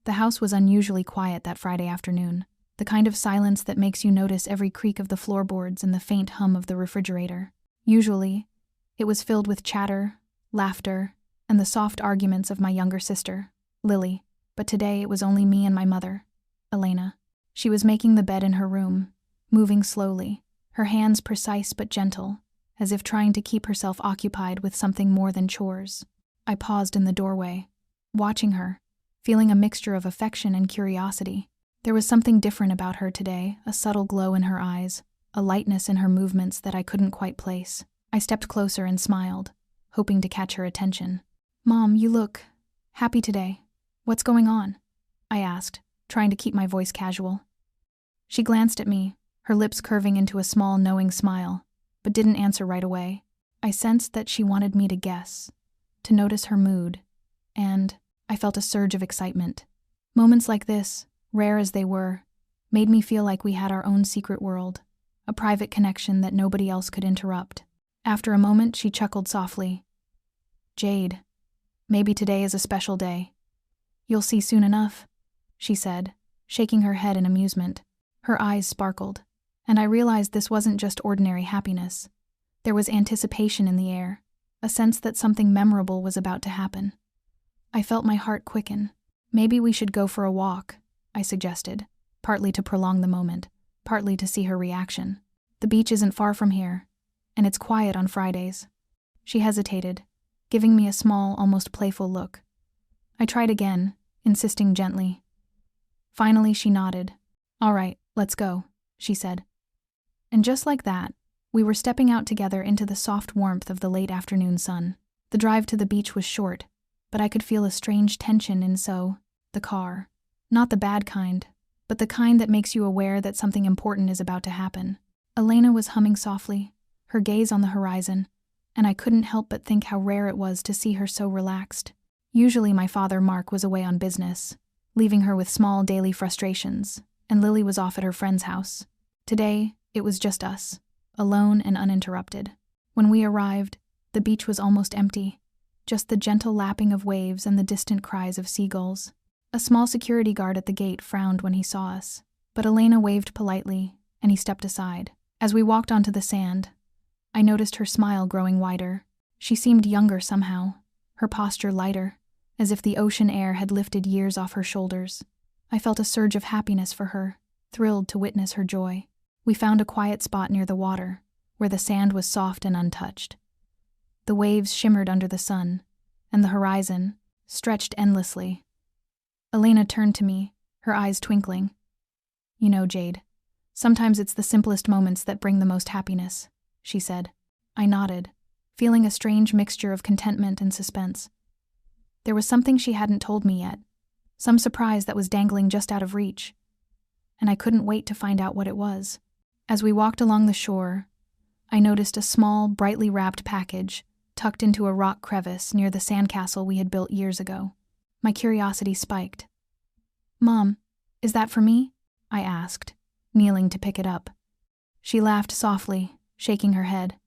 The house was unusually quiet that Friday afternoon, the kind of silence that makes you notice every creak of the floorboards and the faint hum of the refrigerator. Usually, it was filled with chatter, laughter, and the soft arguments of my younger sister, Lily, but today it was only me and my mother, Elena. She was making the bed in her room, moving slowly, her hands precise but gentle, as if trying to keep herself occupied with something more than chores. I paused in the doorway, watching her, feeling a mixture of affection and curiosity. There was something different about her today, a subtle glow in her eyes, a lightness in her movements that I couldn't quite place. I stepped closer and smiled, hoping to catch her attention. "Mom, you look happy today. What's going on?" I asked, trying to keep my voice casual. She glanced at me, her lips curving into a small, knowing smile, but didn't answer right away. I sensed that she wanted me to guess, to notice her mood, and I felt a surge of excitement. Moments like this, rare as they were, made me feel like we had our own secret world, a private connection that nobody else could interrupt. After a moment, she chuckled softly. "Jade, maybe today is a special day. You'll see soon enough," she said, shaking her head in amusement. Her eyes sparkled, and I realized this wasn't just ordinary happiness. There was anticipation in the air, a sense that something memorable was about to happen. I felt my heart quicken. "Maybe we should go for a walk," I suggested, partly to prolong the moment, partly to see her reaction. "The beach isn't far from here, and it's quiet on Fridays." She hesitated, giving me a small, almost playful look. I tried again, insisting gently. Finally, she nodded. "All right, let's go," she said. And just like that, we were stepping out together into the soft warmth of the late afternoon sun. The drive to the beach was short, but I could feel a strange tension in the car. Not the bad kind, but the kind that makes you aware that something important is about to happen. Elena was humming softly, her gaze on the horizon, and I couldn't help but think how rare it was to see her so relaxed. Usually my father, Mark, was away on business, leaving her with small daily frustrations, and Lily was off at her friend's house. Today, it was just us, alone and uninterrupted. When we arrived, the beach was almost empty, just the gentle lapping of waves and the distant cries of seagulls. A small security guard at the gate frowned when he saw us, but Elena waved politely, and he stepped aside. As we walked onto the sand, I noticed her smile growing wider. She seemed younger somehow, her posture lighter, as if the ocean air had lifted years off her shoulders. I felt a surge of happiness for her, thrilled to witness her joy. We found a quiet spot near the water, where the sand was soft and untouched. The waves shimmered under the sun, and the horizon stretched endlessly. Elena turned to me, her eyes twinkling. "You know, Jade, sometimes it's the simplest moments that bring the most happiness," she said. I nodded, feeling a strange mixture of contentment and suspense. There was something she hadn't told me yet, some surprise that was dangling just out of reach, and I couldn't wait to find out what it was. As we walked along the shore, I noticed a small, brightly wrapped package tucked into a rock crevice near the sandcastle we had built years ago. My curiosity spiked. "Mom, is that for me?" I asked, kneeling to pick it up. She laughed softly, shaking her head.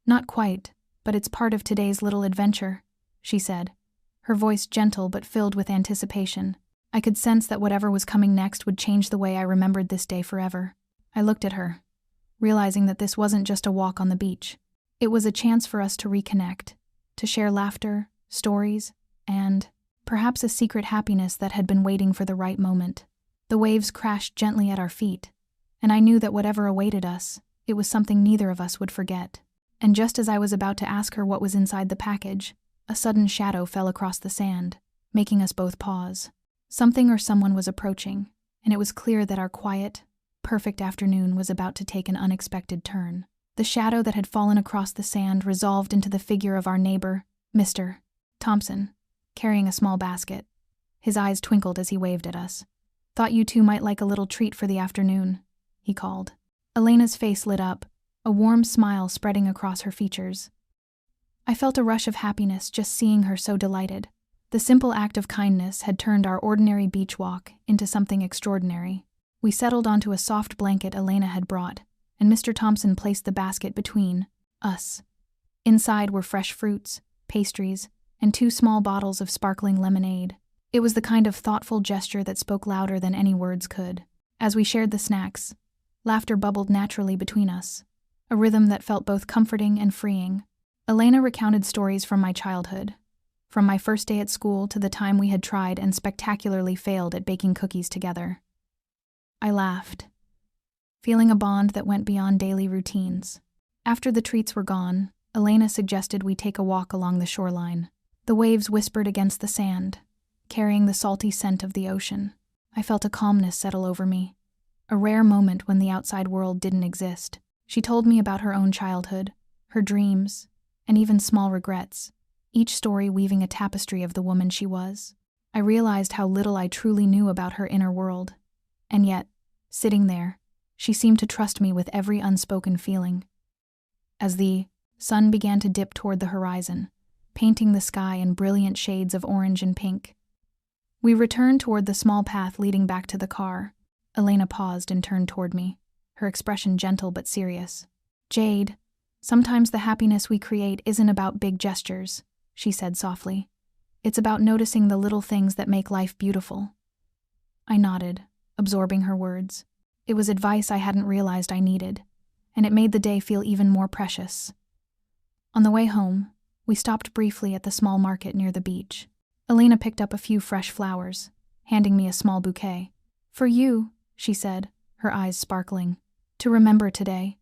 "Not quite, but it's part of today's little adventure," she said, her voice gentle but filled with anticipation. I could sense that whatever was coming next would change the way I remembered this day forever. I looked at her, realizing that this wasn't just a walk on the beach. It was a chance for us to reconnect, to share laughter, stories, and perhaps a secret happiness that had been waiting for the right moment. The waves crashed gently at our feet, and I knew that whatever awaited us, it was something neither of us would forget. And just as I was about to ask her what was inside the package, a sudden shadow fell across the sand, making us both pause. Something or someone was approaching, and it was clear that our quiet, perfect afternoon was about to take an unexpected turn. The shadow that had fallen across the sand resolved into the figure of our neighbor, Mr. Thompson, carrying a small basket. His eyes twinkled as he waved at us. "Thought you two might like a little treat for the afternoon," he called. Elena's face lit up, a warm smile spreading across her features. I felt a rush of happiness just seeing her so delighted. The simple act of kindness had turned our ordinary beach walk into something extraordinary. We settled onto a soft blanket Elena had brought, and Mr. Thompson placed the basket between us. Inside were fresh fruits, pastries, and 2 small bottles of sparkling lemonade. It was the kind of thoughtful gesture that spoke louder than any words could. As we shared the snacks, laughter bubbled naturally between us, a rhythm that felt both comforting and freeing. Elena recounted stories from my childhood, from my first day at school to the time we had tried and spectacularly failed at baking cookies together. I laughed, feeling a bond that went beyond daily routines. After the treats were gone, Elena suggested we take a walk along the shoreline. The waves whispered against the sand, carrying the salty scent of the ocean. I felt a calmness settle over me, a rare moment when the outside world didn't exist. She told me about her own childhood, her dreams, and even small regrets, each story weaving a tapestry of the woman she was. I realized how little I truly knew about her inner world, and yet, sitting there, she seemed to trust me with every unspoken feeling. As the sun began to dip toward the horizon, painting the sky in brilliant shades of orange and pink, we returned toward the small path leading back to the car. Elena paused and turned toward me, her expression gentle but serious. "Jade, sometimes the happiness we create isn't about big gestures," she said softly. "It's about noticing the little things that make life beautiful." I nodded, absorbing her words. It was advice I hadn't realized I needed, and it made the day feel even more precious. On the way home, we stopped briefly at the small market near the beach. Elena picked up a few fresh flowers, handing me a small bouquet. "For you," she said, her eyes sparkling. "To remember today."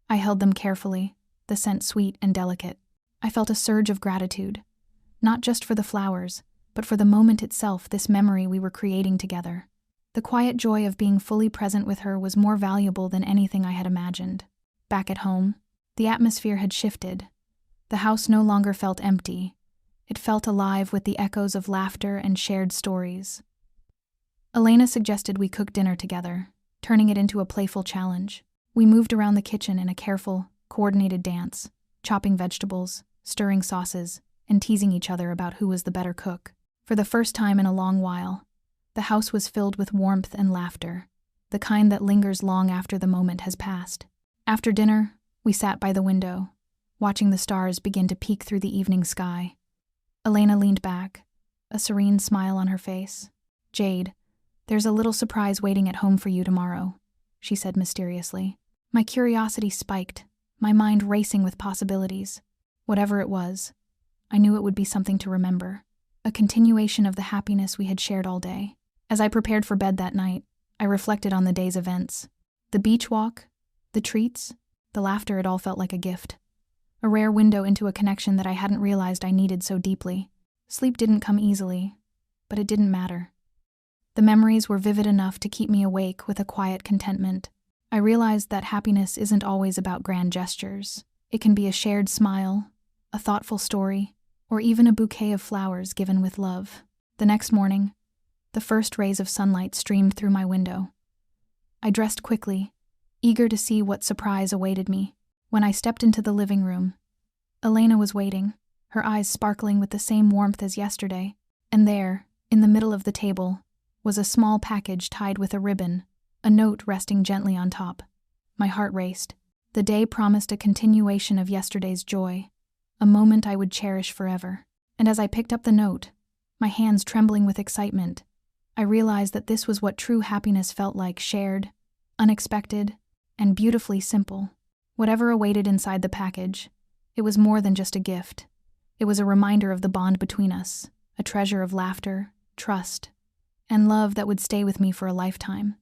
I held them carefully, the scent sweet and delicate. I felt a surge of gratitude, not just for the flowers, but for the moment itself, this memory we were creating together. The quiet joy of being fully present with her was more valuable than anything I had imagined. Back at home, the atmosphere had shifted. The house no longer felt empty. It felt alive with the echoes of laughter and shared stories. Elena suggested we cook dinner together, turning it into a playful challenge. We moved around the kitchen in a careful, coordinated dance, chopping vegetables, stirring sauces, and teasing each other about who was the better cook. For the first time in a long while, the house was filled with warmth and laughter, the kind that lingers long after the moment has passed. After dinner, we sat by the window, watching the stars begin to peek through the evening sky. Elena leaned back, a serene smile on her face. "Jade, there's a little surprise waiting at home for you tomorrow," she said mysteriously. My curiosity spiked, my mind racing with possibilities. Whatever it was, I knew it would be something to remember, a continuation of the happiness we had shared all day. As I prepared for bed that night, I reflected on the day's events. The beach walk, the treats, the laughter, it all felt like a gift. A rare window into a connection that I hadn't realized I needed so deeply. Sleep didn't come easily, but it didn't matter. The memories were vivid enough to keep me awake with a quiet contentment. I realized that happiness isn't always about grand gestures. It can be a shared smile, a thoughtful story, or even a bouquet of flowers given with love. The next morning, the first rays of sunlight streamed through my window. I dressed quickly, eager to see what surprise awaited me. When I stepped into the living room, Elena was waiting, her eyes sparkling with the same warmth as yesterday, and there, in the middle of the table, was a small package tied with a ribbon, a note resting gently on top. My heart raced. The day promised a continuation of yesterday's joy, a moment I would cherish forever. And as I picked up the note, my hands trembling with excitement, I realized that this was what true happiness felt like: shared, unexpected, and beautifully simple. Whatever awaited inside the package, it was more than just a gift. It was a reminder of the bond between us, a treasure of laughter, trust, and love that would stay with me for a lifetime.